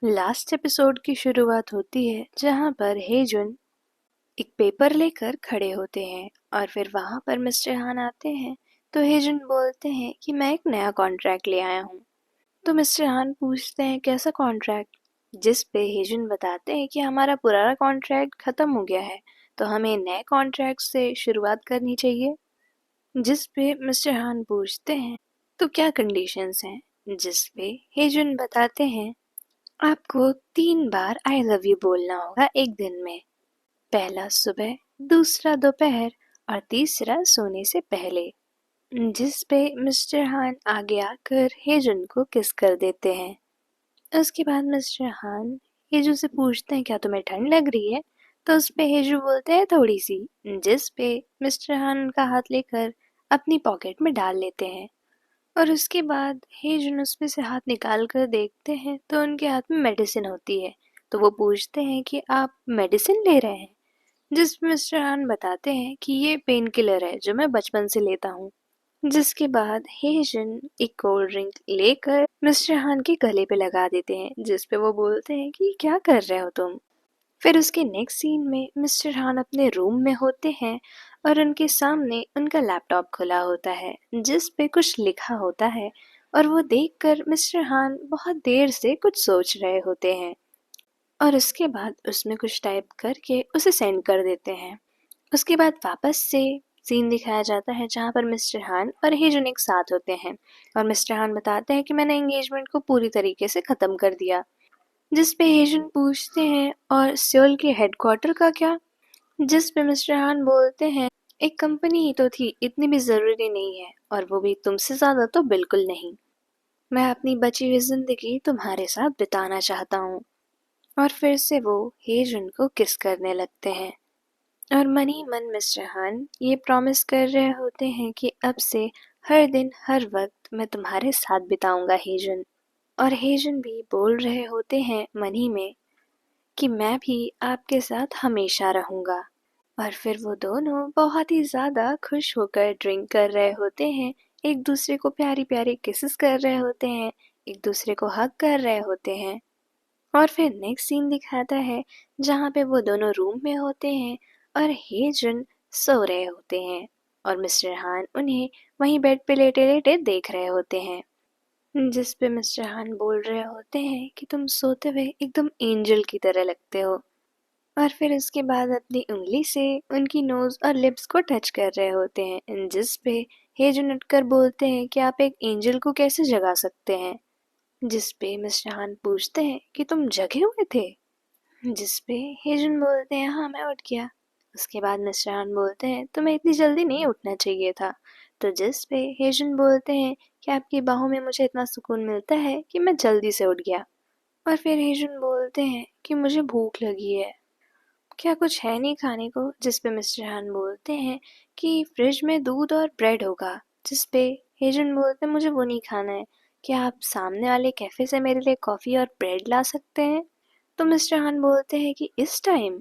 Last episode की शुरुआत होती है जहाँ पर हेजुन एक पेपर लेकर खड़े होते हैं और फिर वहाँ पर मिस्टर हान आते हैं। तो हेजुन बोलते हैं कि मैं एक नया कॉन्ट्रैक्ट ले आया हूँ। तो मिस्टर हान पूछते हैं कैसा कॉन्ट्रैक्ट, जिस पे हेजुन बताते हैं कि हमारा पुराना कॉन्ट्रैक्ट खत्म हो गया है, तो हमें नए कॉन्ट्रैक्ट से शुरुआत करनी चाहिए। जिस पे मिस्टर हान पूछते हैं तो क्या कंडीशंस हैं, जिस पे हेजुन बताते हैं आपको 3 बार आई लव यू बोलना होगा एक दिन में। पहला सुबह, दूसरा दोपहर और तीसरा सोने से पहले। जिस पे मिस्टर हान आगे आकर हेजुन को किस कर देते हैं। उसके बाद मिस्टर हान हेजू से पूछते हैं क्या तुम्हें ठंड लग रही है, तो उस पे हेजू बोलते हैं थोड़ी सी। जिस पे मिस्टर हान उनका हाथ लेकर अपनी पॉकेट में डाल लेते हैं और उसके बाद हेजुन उसमें से हाथ निकाल कर देखते हैं तो उनके हाथ में मेडिसिन होती है। तो वो पूछते हैं कि आप मेडिसिन ले रहे हैं, जिस मिस्टर हान बताते हैं कि ये पेन किलर है जो मैं बचपन से लेता हूँ। जिसके बाद हेजुन एक कोल्ड ड्रिंक लेकर मिस्टर हान के गले पे लगा देते हैं, जिस पे वो बोलते हैं कि क्या कर रहे हो तुम। फिर उसके नेक्स्ट सीन में मिस्टर हान अपने रूम में होते हैं और उनके सामने उनका लैपटॉप खुला होता है जिस पे कुछ लिखा होता है और वो देखकर मिस्टर हान बहुत देर से कुछ सोच रहे होते हैं और उसके बाद उसमें कुछ टाइप करके उसे सेंड कर देते हैं। उसके बाद वापस से सीन दिखाया जाता है जहाँ पर मिस्टर हान और हेजुन एक साथ होते हैं और मिस्टर हान बताते हैं कि मैंने एंगेजमेंट को पूरी तरीके से ख़त्म कर दिया। जिस पे हेजुन पूछते हैं और सियोल के हेडक्वार्टर का क्या, जिस पे मिस्टर हान बोलते हैं एक कंपनी ही तो थी, इतनी भी ज़रूरी नहीं है और वो भी तुमसे ज़्यादा तो बिल्कुल नहीं। मैं अपनी बची हुई ज़िंदगी तुम्हारे साथ बिताना चाहता हूँ। और फिर से वो हेजुन को किस करने लगते हैं और मन ही मन मिस्टर हान ये प्रॉमिस कर रहे होते हैं कि अब से हर दिन हर वक्त मैं तुम्हारे साथ बिताऊंगा हेजुन। और हेजुन भी बोल रहे होते हैं मन ही में कि मैं भी आपके साथ हमेशा रहूंगा। और फिर वो दोनों बहुत ही ज़्यादा खुश होकर ड्रिंक कर रहे होते हैं, एक दूसरे को प्यारी प्यारी किसेस कर रहे होते हैं, एक दूसरे को हग कर रहे होते हैं। और फिर नेक्स्ट सीन दिखाता है जहाँ पे वो दोनों रूम में होते हैं और हेजुन सो रहे होते हैं और मिस्टर हान उन्हें वहीं बेड पे लेटे लेटे देख रहे होते हैं। जिस पे मिस्टर हान बोल रहे होते हैं कि तुम सोते हुए एकदम एंजल की तरह लगते हो। और फिर उसके बाद अपनी उंगली से उनकी नोज और लिप्स को टच कर रहे होते हैं, जिस पे हेजुन उठकर बोलते हैं कि आप एक एंजल को कैसे जगा सकते हैं। जिस पे मिस्टर हान पूछते हैं कि तुम जगे हुए थे, जिस पे हेजुन बोलते हैं हाँ मैं उठ गया। उसके बाद मिस्टर हान बोलते हैं तुम्हें इतनी जल्दी नहीं उठना चाहिए था। तो जिस पे हेजुन बोलते हैं कि आपकी बाहों में मुझे इतना सुकून मिलता है कि मैं जल्दी से उठ गया। और फिर हेजुन बोलते हैं कि मुझे भूख लगी है, क्या कुछ है नहीं खाने को, जिस पे मिस्टर हान बोलते हैं कि फ्रिज में दूध और ब्रेड होगा। जिस पे हेजुन बोलते हैं मुझे वो नहीं खाना है, क्या आप सामने वाले कैफ़े से मेरे लिए कॉफ़ी और ब्रेड ला सकते हैं। तो मिस्टर हान बोलते हैं कि इस टाइम।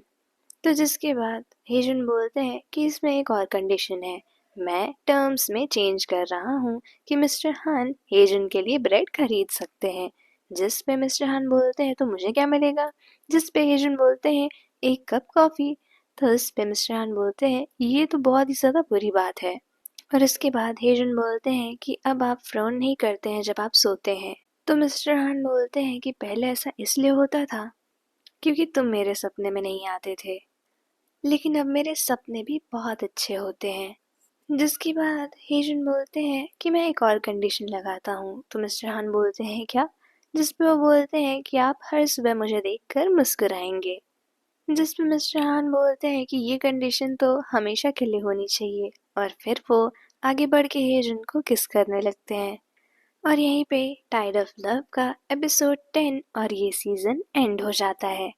तो जिसके बाद हेजुन बोलते हैं कि इसमें एक और कंडीशन है, मैं टर्म्स में चेंज कर रहा हूँ कि मिस्टर हान हेजुन के लिए ब्रेड खरीद सकते हैं। जिस पे मिस्टर हान बोलते हैं तो मुझे क्या मिलेगा, जिस पे हेजुन बोलते हैं एक कप कॉफ़ी। तो इस पे मिस्टर हान बोलते हैं ये तो बहुत ही ज़्यादा बुरी बात है। और इसके बाद हेजुन बोलते हैं कि अब आप फ्रॉन नहीं करते हैं जब आप सोते हैं। तो मिस्टर हान बोलते हैं कि पहले ऐसा इसलिए होता था क्योंकि तुम मेरे सपने में नहीं आते थे, लेकिन अब मेरे सपने भी बहुत अच्छे होते हैं। जिसके बाद हेजुन बोलते हैं कि मैं एक और कंडीशन लगाता हूँ। तो मिस्टर हान बोलते हैं क्या, जिस पे वो बोलते हैं कि आप हर सुबह मुझे देखकर मुस्कुराएंगे। जिस पे मिस्टर हान बोलते हैं कि ये कंडीशन तो हमेशा के लिए होनी चाहिए। और फिर वो आगे बढ़ के हेजुन को किस करने लगते हैं और यहीं पे टाइड ऑफ लव का एपिसोड 10 और ये सीज़न एंड हो जाता है।